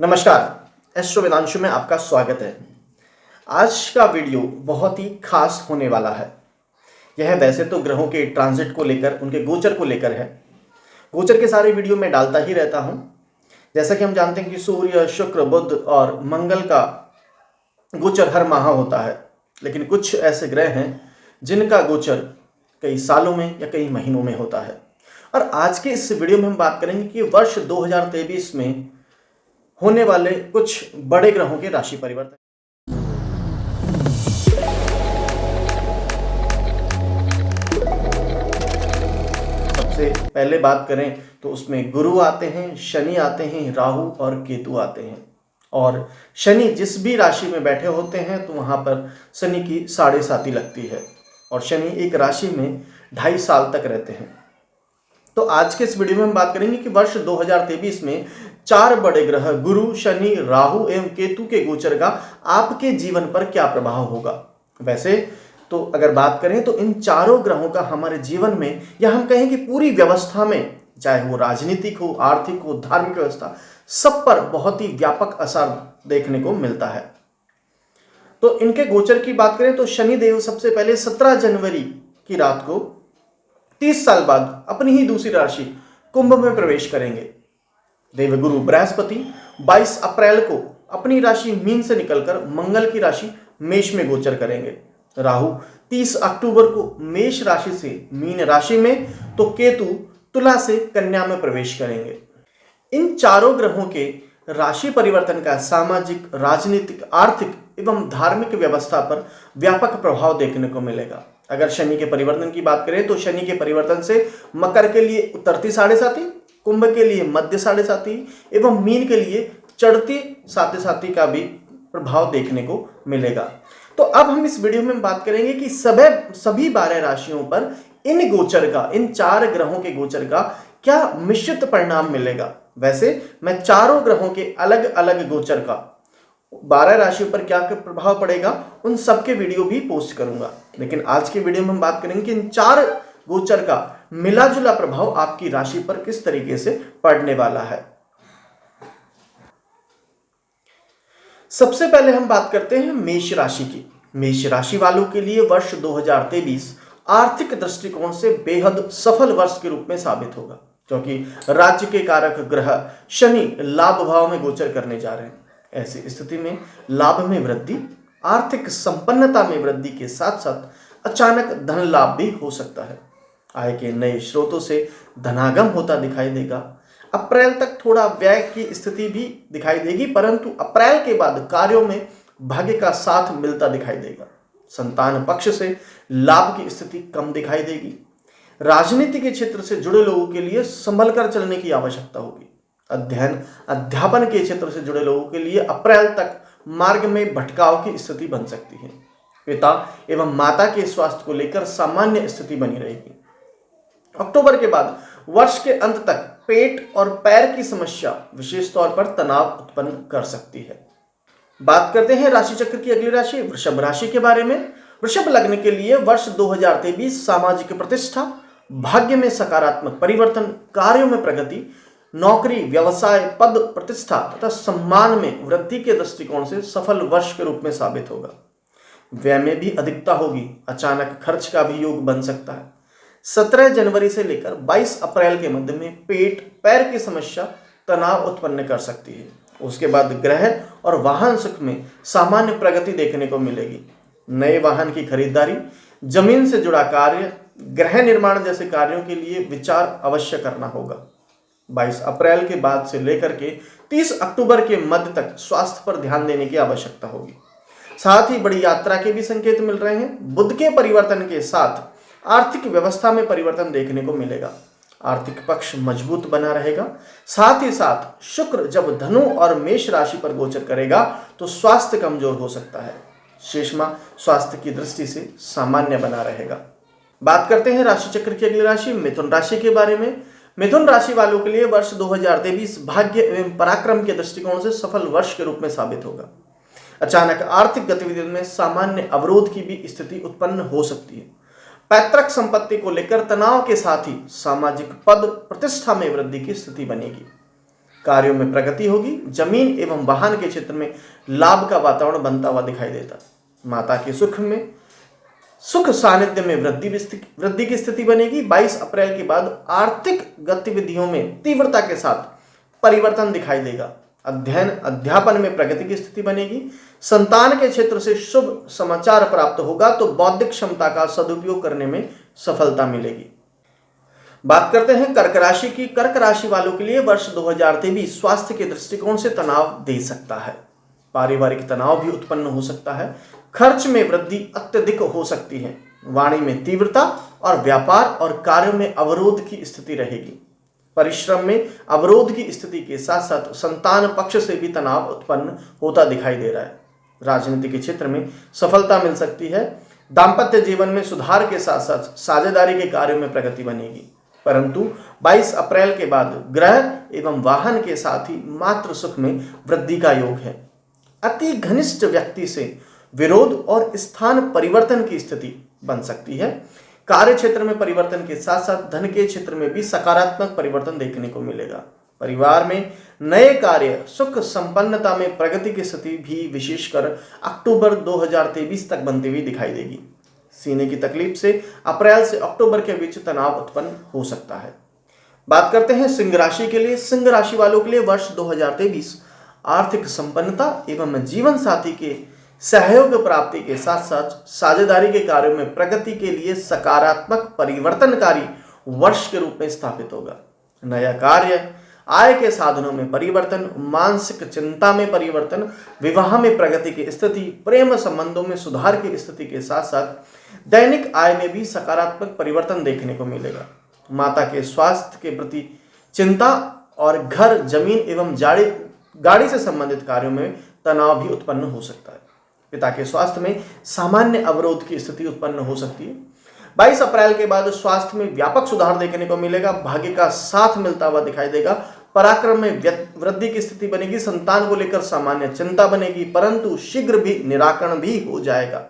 नमस्कार, एस्ट्रो वेदांशु में आपका स्वागत है। आज का वीडियो बहुत ही खास होने वाला है। यह वैसे तो ग्रहों के ट्रांजिट को लेकर, उनके गोचर को लेकर है। गोचर के सारे वीडियो मैं डालता ही रहता हूं। जैसा कि हम जानते हैं कि सूर्य, शुक्र, बुध और मंगल का गोचर हर माह होता है, लेकिन कुछ ऐसे ग्रह हैं जिनका गोचर कई सालों में या कई महीनों में होता है। और आज के इस वीडियो में हम बात करेंगे कि वर्ष 2023 में होने वाले कुछ बड़े ग्रहों के राशि परिवर्तन। सबसे पहले बात करें तो उसमें गुरु आते हैं, शनि आते हैं, राहु और केतु आते हैं। और शनि जिस भी राशि में बैठे होते हैं तो वहां पर शनि की साढ़े साती लगती है और शनि एक राशि में 2.5 साल तक रहते हैं। तो आज के इस वीडियो में हम बात करेंगे कि वर्ष 2023 में 4 बड़े ग्रह गुरु, शनि, राहु एवं केतु के गोचर का आपके जीवन पर क्या प्रभाव होगा। वैसे तो अगर बात करें तो इन चारों ग्रहों का हमारे जीवन में, या हम कहें कि पूरी व्यवस्था में, चाहे वो राजनीतिक हो, आर्थिक हो, धार्मिक व्यवस्था, सब पर बहुत ही व्यापक असर देखने को मिलता है। तो इनके गोचर की बात करें तो शनि देव सबसे पहले 17 जनवरी की रात को 30 साल बाद अपनी ही दूसरी राशि कुंभ में प्रवेश करेंगे। देवगुरु बृहस्पति 22 अप्रैल को अपनी राशि मीन से निकलकर मंगल की राशि मेष में गोचर करेंगे। राहु 30 अक्टूबर को मेष राशि से मीन राशि में, तो केतु तुला से कन्या में प्रवेश करेंगे। इन चारों ग्रहों के राशि परिवर्तन का सामाजिक, राजनीतिक, आर्थिक एवं धार्मिक व्यवस्था पर व्यापक प्रभाव देखने को मिलेगा। अगर शनि के परिवर्तन की बात करें तो शनि के परिवर्तन से मकर के लिए उतरती साढ़े साती, कुंभ के लिए मध्य साढ़े साती एवं मीन के लिए चढ़ती साढ़े साती का भी प्रभाव देखने को मिलेगा। तो अब हम इस वीडियो में बात करेंगे कि सभी 12 राशियों पर इन गोचर का, इन 4 ग्रहों के गोचर का क्या मिश्रित परिणाम मिलेगा। वैसे मैं चारों ग्रहों के अलग अलग गोचर का 12 राशियों पर क्या प्रभाव पड़ेगा उन सबके वीडियो भी पोस्ट करूंगा, लेकिन आज के वीडियो में हम बात करेंगे कि इन 4 गोचर का मिला जुला प्रभाव आपकी राशि पर किस तरीके से पड़ने वाला है। सबसे पहले हम बात करते हैं मेष राशि की। मेष राशि वालों के लिए वर्ष 2023 आर्थिक दृष्टिकोण से बेहद सफल वर्ष के रूप में साबित होगा, क्योंकि राज्य के कारक ग्रह शनि लाभ भाव में गोचर करने जा रहे हैं। ऐसी स्थिति में लाभ में वृद्धि, आर्थिक संपन्नता में वृद्धि के साथ साथ अचानक धन लाभ भी हो सकता है। आय के नए स्रोतों से धनागम होता दिखाई देगा। अप्रैल तक थोड़ा व्यय की स्थिति भी दिखाई देगी, परंतु अप्रैल के बाद कार्यों में भाग्य का साथ मिलता दिखाई देगा। संतान पक्ष से लाभ की स्थिति कम दिखाई देगी। राजनीति के क्षेत्र से जुड़े लोगों के लिए संभल कर चलने की आवश्यकता होगी। अध्ययन, अध्यापन के क्षेत्र से जुड़े लोगों के लिए अप्रैल तक मार्ग में भटकाव की स्थिति बन सकती है। पिता एवं माता के स्वास्थ्य को लेकर सामान्य स्थिति बनी रहेगी। अक्टूबर के बाद वर्ष के अंत तक पेट और पैर की समस्या विशेष तौर पर तनाव उत्पन्न कर सकती है। बात करते हैं राशि चक्र की अगली राशि वृषभ राशि के बारे में। वृषभ लग्न के लिए वर्ष 2023 सामाजिक प्रतिष्ठा, भाग्य में सकारात्मक परिवर्तन, कार्यों में प्रगति, नौकरी, व्यवसाय, पद प्रतिष्ठा तथा सम्मान में वृद्धि के दृष्टिकोण से सफल वर्ष के रूप में साबित होगा। व्यय में भी अधिकता होगी। अचानक खर्च का भी योग बन सकता है। 17 जनवरी से लेकर 22 अप्रैल के मध्य में पेट, पैर की समस्या तनाव उत्पन्न कर सकती है। उसके बाद ग्रह और वाहन सुख में सामान्य प्रगति देखने को मिलेगी। नए वाहन की खरीदारी, जमीन से जुड़ा कार्य, गृह निर्माण जैसे कार्यों के लिए विचार अवश्य करना होगा। 22 अप्रैल के बाद से लेकर के 30 अक्टूबर के मध्य तक स्वास्थ्य पर ध्यान देने की आवश्यकता होगी। साथ ही बड़ी यात्रा के भी संकेत मिल रहे हैं। बुध के परिवर्तन के साथ आर्थिक व्यवस्था में परिवर्तन देखने को मिलेगा। आर्थिक पक्ष मजबूत बना रहेगा। साथ ही साथ शुक्र जब धनु और मेष राशि पर गोचर करेगा तो स्वास्थ्य कमजोर हो सकता है। शेषमा स्वास्थ्य की दृष्टि से सामान्य बना रहेगा। बात करते हैं राशि चक्र की अगली राशि मिथुन राशि के बारे में। मिथुन राशि वालों के लिए वर्ष 2023 भाग्य एवं पराक्रम के दृष्टिकोण से सफल वर्ष के रूप में साबित होगा। अचानक आर्थिक गतिविधियों में सामान्य अवरोध की भी स्थिति उत्पन्न हो सकती है। पैतृक संपत्ति को लेकर तनाव के साथ ही सामाजिक पद प्रतिष्ठा में वृद्धि की स्थिति बनेगी। कार्यों में प्रगति होगी। जमीन एवं वाहन के क्षेत्र में लाभ का वातावरण बनता हुआ दिखाई देता। माता के सुख सानिध्य में वृद्धि की स्थिति बनेगी। 22 अप्रैल के बाद आर्थिक गतिविधियों में तीव्रता के साथ परिवर्तन दिखाई देगा। अध्ययन अध्यापन में प्रगति की स्थिति बनेगी। संतान के क्षेत्र से शुभ समाचार प्राप्त होगा तो बौद्धिक क्षमता का सदुपयोग करने में सफलता मिलेगी। बात करते हैं कर्क राशि की। कर्क राशि वालों के लिए वर्ष 2023 स्वास्थ्य के दृष्टिकोण से तनाव दे सकता है। पारिवारिक तनाव भी उत्पन्न हो सकता है। खर्च में वृद्धि अत्यधिक हो सकती है। वाणी में तीव्रता और व्यापार और कार्यों में अवरोध की स्थिति रहेगी। परिश्रम में अवरोध की स्थिति के साथ साथ संतान पक्ष से भी तनाव उत्पन्न होता दिखाई दे रहा है। राजनीति के क्षेत्र में सफलता मिल सकती है। दाम्पत्य जीवन में सुधार के साथ साथ साझेदारी के कार्यों में प्रगति बनेगी। परंतु 22 अप्रैल के बाद ग्रह एवं वाहन के साथ ही मातृ सुख में वृद्धि का योग है। अति घनिष्ठ व्यक्ति से विरोध और स्थान परिवर्तन की स्थिति बन सकती है। कार्य क्षेत्र में परिवर्तन के साथ साथ धन के क्षेत्र में भी सकारात्मक परिवर्तन देखने को मिलेगा। परिवार में नए कार्य सुख संपन्नता में प्रगति की स्थिति भी विशेषकर अक्टूबर 2023 तक बनती हुई दिखाई देगी। सीने की तकलीफ से अप्रैल से अक्टूबर के बीच तनाव उत्पन्न हो सकता है। बात करते हैं सिंह राशि के लिए। सिंह राशि वालों के लिए वर्ष 2023 आर्थिक संपन्नता एवं जीवन साथी के सहयोग प्राप्ति के साथ साथ साझेदारी के कार्यों में प्रगति के लिए सकारात्मक परिवर्तनकारी वर्ष के रूप में स्थापित होगा। नया कार्य, आय के साधनों में परिवर्तन, मानसिक चिंता में परिवर्तन, विवाह में प्रगति की स्थिति, प्रेम संबंधों में सुधार की स्थिति के साथ साथ दैनिक आय में भी सकारात्मक परिवर्तन देखने को मिलेगा। माता के स्वास्थ्य के प्रति चिंता और घर, जमीन एवं गाड़ी से संबंधित कार्यों में तनाव भी उत्पन्न हो सकता है। पिता के स्वास्थ्य में सामान्य अवरोध की स्थिति उत्पन्न हो सकती है। 22 अप्रैल के बाद स्वास्थ्य में व्यापक सुधार देखने को मिलेगा। भाग्य का साथ मिलता हुआ दिखाई देगा। पराक्रम में वृद्धि की स्थिति बनेगी। संतान को लेकर सामान्य चिंता बनेगी परंतु शीघ्र भी निराकरण भी हो जाएगा।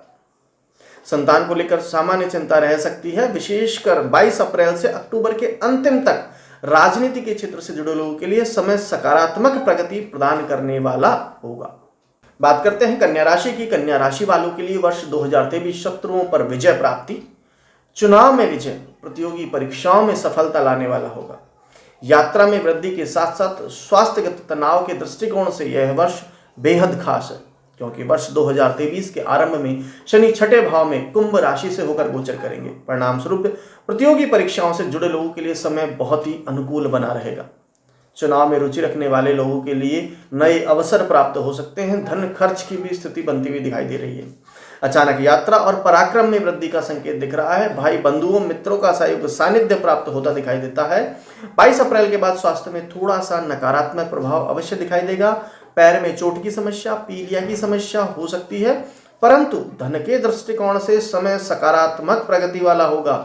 संतान को लेकर सामान्य चिंता रह सकती है। विशेषकर 22 अप्रैल से अक्टूबर के अंतिम तक राजनीति के क्षेत्र से जुड़े लोगों के लिए समय सकारात्मक प्रगति प्रदान करने वाला होगा। बात करते हैं कन्या राशि की। कन्या राशि वालों के लिए वर्ष 2023 शत्रुओं पर विजय प्राप्ति, चुनाव में विजय, प्रतियोगी परीक्षाओं में सफलता लाने वाला होगा। यात्रा में वृद्धि के साथ साथ स्वास्थ्यगत तनाव के दृष्टिकोण से यह वर्ष बेहद खास है क्योंकि वर्ष 2023 के आरंभ में शनि छठे भाव में कुंभ राशि से होकर गोचर करेंगे। परिणाम स्वरूप प्रतियोगी परीक्षाओं से जुड़े लोगों के लिए समय बहुत ही अनुकूल बना रहेगा। चुनाव में रुचि रखने वाले लोगों के लिए नए अवसर प्राप्त हो सकते हैं। धन खर्च की भी स्थिति बनती हुई दिखाई दे रही है। अचानक यात्रा और पराक्रम में वृद्धि का संकेत दिख रहा है। भाई बंधुओं मित्रों का सहयोग सानिध्य प्राप्त होता दिखाई देता है। 22 अप्रैल के बाद स्वास्थ्य में थोड़ा सा नकारात्मक प्रभाव अवश्य दिखाई देगा। पैर में चोट की समस्या, पीलिया की समस्या हो सकती है परंतु धन के दृष्टिकोण से समय सकारात्मक प्रगति वाला होगा।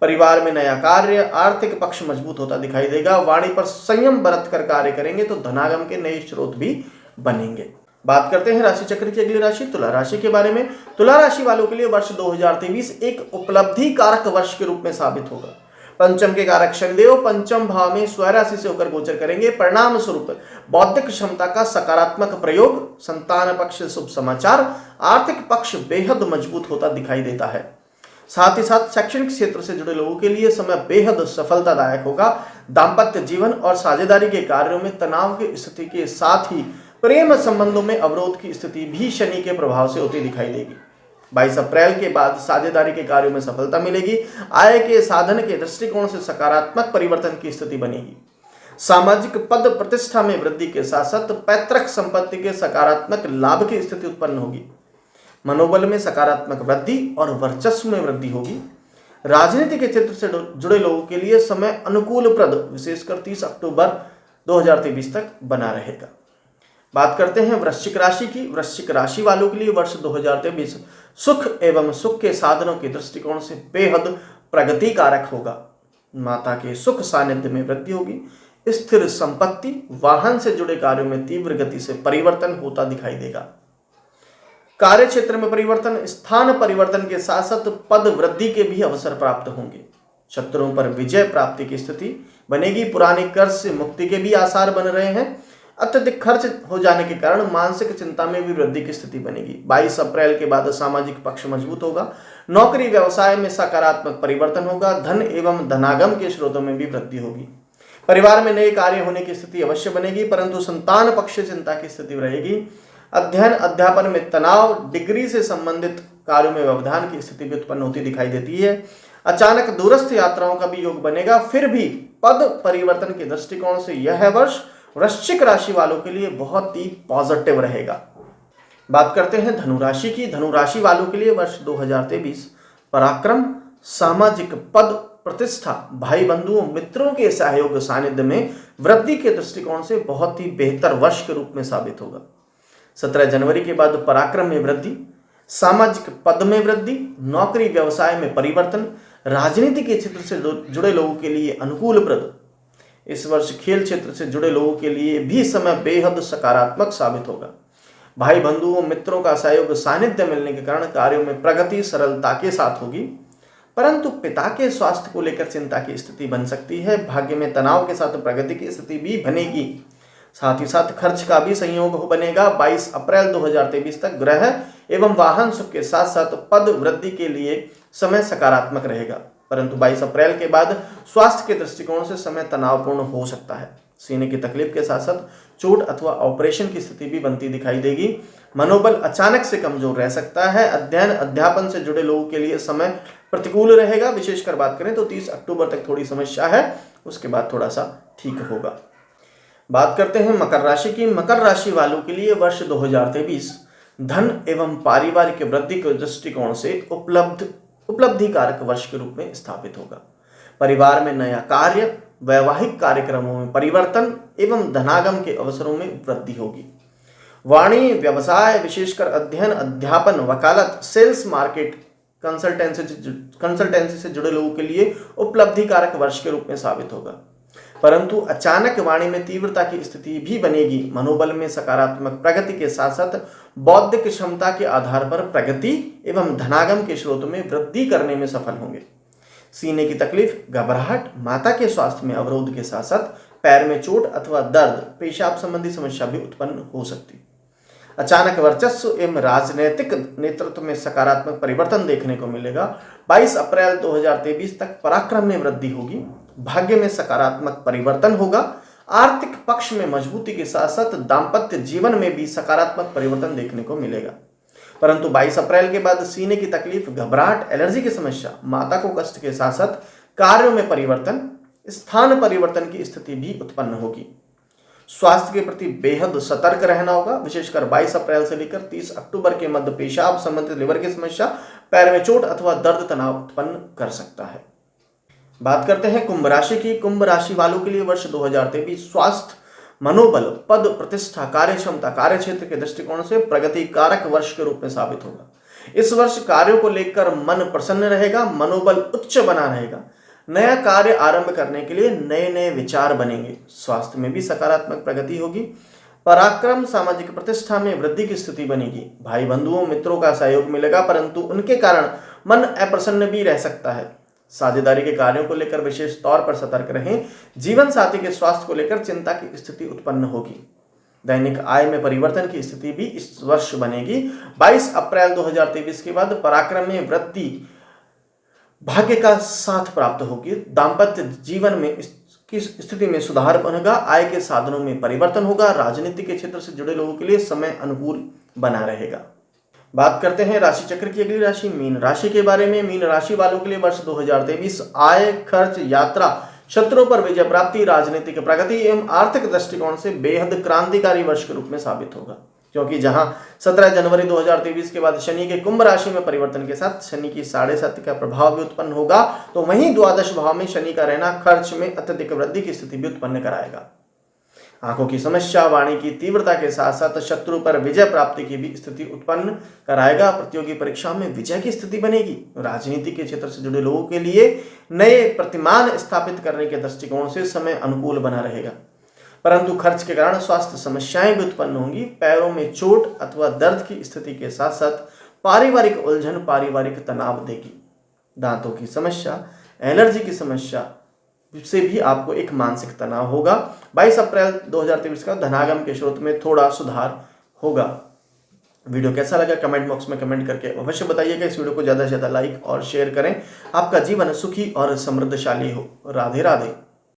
परिवार में नया कार्य, आर्थिक पक्ष मजबूत होता दिखाई देगा। वाणी पर संयम बरत कर कार्य करेंगे तो धनागम के नए स्रोत भी बनेंगे। बात करते हैं राशि चक्र की अगली राशि तुला राशि के बारे में। तुला राशि वालों के लिए वर्ष 2023 एक उपलब्धि कारक वर्ष के रूप में साबित होगा। पंचम के कारक शनिदेव पंचम भाव में स्वराशि से होकर गोचर करेंगे। परिणाम स्वरूप बौद्धिक क्षमता का सकारात्मक प्रयोग, संतान पक्ष से शुभ समाचार, आर्थिक पक्ष बेहद मजबूत होता दिखाई देता है। साथ ही साथ शैक्षणिक क्षेत्र से जुड़े लोगों के लिए समय बेहद सफलतादायक होगा। दाम्पत्य जीवन और साझेदारी के कार्यों में तनाव की स्थिति के साथ ही प्रेम संबंधों में अवरोध की स्थिति भी शनि के प्रभाव से होती दिखाई देगी। 22 अप्रैल के बाद साझेदारी के कार्यों में सफलता मिलेगी। आय के साधन के दृष्टिकोण से सकारात्मक परिवर्तन की स्थिति बनेगी। सामाजिक पद प्रतिष्ठा में वृद्धि के साथ साथ पैतृक संपत्ति के सकारात्मक लाभ की स्थिति उत्पन्न होगी। मनोबल में सकारात्मक वृद्धि और वर्चस्व में वृद्धि होगी। राजनीति के क्षेत्र से जुड़े लोगों के लिए समय अनुकूलप्रद विशेषकर 30 अक्टूबर 2023 तक बना रहेगा। बात करते हैं वृश्चिक राशि की। वृश्चिक राशि वालों के लिए वर्ष 2023 सुख एवं सुख के साधनों के दृष्टिकोण से बेहद प्रगति कारक होगा। माता के सुख सानिध्य में वृद्धि होगी। स्थिर संपत्ति, वाहन से जुड़े कार्यों में तीव्र गति से परिवर्तन होता दिखाई देगा। कार्य क्षेत्र में परिवर्तन, स्थान परिवर्तन के साथ साथ पद वृद्धि के भी अवसर प्राप्त होंगे। शत्रुओं पर विजय प्राप्ति की स्थिति बनेगी। पुराने कर्ज से मुक्ति के भी आसार बन रहे हैं। अत्यधिक खर्च हो जाने के कारण मानसिक चिंता में भी वृद्धि की स्थिति बनेगी। 22 अप्रैल के बाद सामाजिक पक्ष मजबूत होगा। नौकरी व्यवसाय में सकारात्मक परिवर्तन होगा। धन एवं धनागम के स्रोतों में भी वृद्धि होगी। परिवार में नए कार्य होने की स्थिति अवश्य बनेगी, परंतु संतान पक्ष से चिंता की स्थिति रहेगी। अध्ययन अध्यापन में तनाव, डिग्री से संबंधित कार्यों में व्यवधान की स्थिति भी उत्पन्न होती दिखाई देती है। अचानक दूरस्थ यात्राओं का भी योग बनेगा। फिर भी पद परिवर्तन के दृष्टिकोण से यह वर्ष वृश्चिक राशि वालों के लिए बहुत ही पॉजिटिव रहेगा। बात करते हैं धनु राशि की। धनु राशि वालों के लिए वर्ष 2023 पराक्रम, सामाजिक पद प्रतिष्ठा, भाई बंधुओं मित्रों के सहयोग सानिध्य में वृद्धि के दृष्टिकोण से बहुत ही बेहतर वर्ष के रूप में साबित होगा। 17 जनवरी के बाद पराक्रम में वृद्धि, सामाजिक पद में वृद्धि, नौकरी व्यवसाय में परिवर्तन, राजनीति के क्षेत्र से जुड़े लोगों के लिए अनुकूलप्रद। इस वर्ष खेल क्षेत्र से जुड़े लोगों के लिए भी समय बेहद सकारात्मक साबित होगा। भाई बंधुओं मित्रों का सहयोग सानिध्य मिलने के कारण कार्यों में प्रगति सरलता के साथ होगी, परंतु पिता के स्वास्थ्य को लेकर चिंता की स्थिति बन सकती है। भाग्य में तनाव के साथ प्रगति की स्थिति भी बनेगी। साथ ही साथ खर्च का भी संयोग बनेगा। 22 अप्रैल 2023 तक ग्रह एवं वाहन सुख के साथ साथ पद वृद्धि के लिए समय सकारात्मक रहेगा, परंतु 22 अप्रैल के बाद स्वास्थ्य के दृष्टिकोण से समय तनावपूर्ण हो सकता है। सीने की तकलीफ के साथ साथ चोट अथवा ऑपरेशन की स्थिति भी बनती दिखाई देगी। मनोबल अचानक से कमजोर रह सकता है। अध्ययन अध्यापन से जुड़े लोगों के लिए समय प्रतिकूल रहेगा। विशेषकर बात करें तो 30 अक्टूबर तक थोड़ी समस्या है, उसके बाद थोड़ा सा ठीक होगा। बात करते हैं मकर राशि की। मकर राशि वालों के लिए वर्ष 2023 धन एवं पारिवारिक वृद्धि के दृष्टिकोण से उपलब्धि कारक वर्ष के रूप में स्थापित होगा। परिवार में नया कार्य, वैवाहिक कार्यक्रमों में परिवर्तन एवं धनागम के अवसरों में वृद्धि होगी। वाणी व्यवसाय विशेषकर अध्ययन अध्यापन, वकालत, सेल्स, मार्केट, कंसल्टेंसी से जुड़े लोगों के लिए उपलब्धि कारक वर्ष के रूप में साबित होगा, परंतु अचानक वाणी में तीव्रता की स्थिति भी बनेगी। मनोबल में सकारात्मक प्रगति के साथ साथ बौद्धिक क्षमता के आधार पर प्रगति एवं धनागम के स्रोतों में वृद्धि करने में सफल होंगे। सीने की तकलीफ, घबराहट, माता के स्वास्थ्य में अवरोध के साथ साथ पैर में चोट अथवा दर्द, पेशाब संबंधी समस्या भी उत्पन्न हो सकती। अचानक वर्चस्व एवं राजनीतिक नेतृत्व में सकारात्मक परिवर्तन देखने को मिलेगा। 22 अप्रैल 2023 तक पराक्रम में वृद्धि होगी। भाग्य में सकारात्मक परिवर्तन होगा। आर्थिक पक्ष में मजबूती के साथ साथ दाम्पत्य जीवन में भी सकारात्मक परिवर्तन देखने को मिलेगा, परंतु 22 अप्रैल के बाद सीने की तकलीफ, घबराहट, एलर्जी की समस्या, माता को कष्ट के साथ साथ कार्यों में परिवर्तन, स्थान परिवर्तन की स्थिति भी उत्पन्न होगी। स्वास्थ्य के प्रति बेहद सतर्क रहना होगा। विशेषकर 22 अप्रैल से लेकर 30 अक्टूबर के मध्य पेशाब संबंधित लिवर की समस्या, पैर में चोट अथवा दर्द तनाव उत्पन्न कर सकता है। बात करते हैं कुंभ राशि की। कुंभ राशि वालों के लिए वर्ष 2023 स्वास्थ्य, मनोबल, पद प्रतिष्ठा, कार्य क्षमता, कार्य क्षेत्र के दृष्टिकोण से प्रगति कारक वर्ष के रूप में साबित होगा। इस वर्ष कार्यों को लेकर मन प्रसन्न रहेगा, मनोबल उच्च बना रहेगा। नया कार्य आरंभ करने के लिए नए नए विचार बनेंगे। स्वास्थ्य में भी सकारात्मक प्रगति होगी। पराक्रम, सामाजिक प्रतिष्ठा में वृद्धि की स्थिति बनेगी। भाई बंधुओं मित्रों का सहयोग मिलेगा, परंतु उनके कारण मन अप्रसन्न भी रह सकता है। साझेदारी के कार्यों को लेकर विशेष तौर पर सतर्क रहें। जीवन साथी के स्वास्थ्य को लेकर चिंता की स्थिति उत्पन्न होगी। दैनिक आय में परिवर्तन की स्थिति भी इस वर्ष बनेगी। 22 अप्रैल 2023 के बाद पराक्रम में वृद्धि भाग्य का साथ प्राप्त होगी। दाम्पत्य जीवन में की स्थिति में सुधार बनेगा। आय के साधनों में परिवर्तन होगा। राजनीति के क्षेत्र से जुड़े लोगों के लिए समय अनुकूल बना रहेगा। बात करते हैं राशि चक्र की अगली राशि मीन राशि के बारे में। मीन राशि वालों के लिए वर्ष 2023 आय, खर्च, यात्रा, शत्रुओं पर विजय प्राप्ति, राजनीतिक प्रगति एवं आर्थिक दृष्टिकोण से बेहद क्रांतिकारी वर्ष के रूप में साबित होगा, क्योंकि जहां 17 जनवरी 2023 के बाद शनि के कुंभ राशि में परिवर्तन के साथ शनि की 7.5 का प्रभाव भी उत्पन्न होगा, तो वहीं द्वादश भाव में शनि का रहना खर्च में अत्यधिक वृद्धि की स्थिति भी उत्पन्न कराएगा। आंखों की समस्या, वाणी की तीव्रता के साथ साथ शत्रु पर विजय प्राप्ति की भी स्थिति उत्पन्न कराएगा। प्रतियोगी परीक्षाओं में विजय की स्थिति बनेगी। राजनीति के क्षेत्र से जुड़े लोगों के लिए नए प्रतिमान स्थापित करने के दृष्टिकोण से समय अनुकूल बना रहेगा, परंतु खर्च के कारण स्वास्थ्य समस्याएं भी उत्पन्न होंगी। पैरों में चोट अथवा दर्द की स्थिति के साथ साथ पारिवारिक उलझन, पारिवारिक तनाव देगी। दांतों की समस्या, एलर्जी की समस्या से भी आपको एक मानसिक तनाव होगा। 22 अप्रैल 2023 का धनागम के स्रोत में थोड़ा सुधार होगा। वीडियो कैसा लगा कमेंट बॉक्स में कमेंट करके अवश्य बताइएगा। इस वीडियो को ज़्यादा से ज़्यादा लाइक और शेयर करें। आपका जीवन सुखी और समृद्धशाली हो। राधे राधे।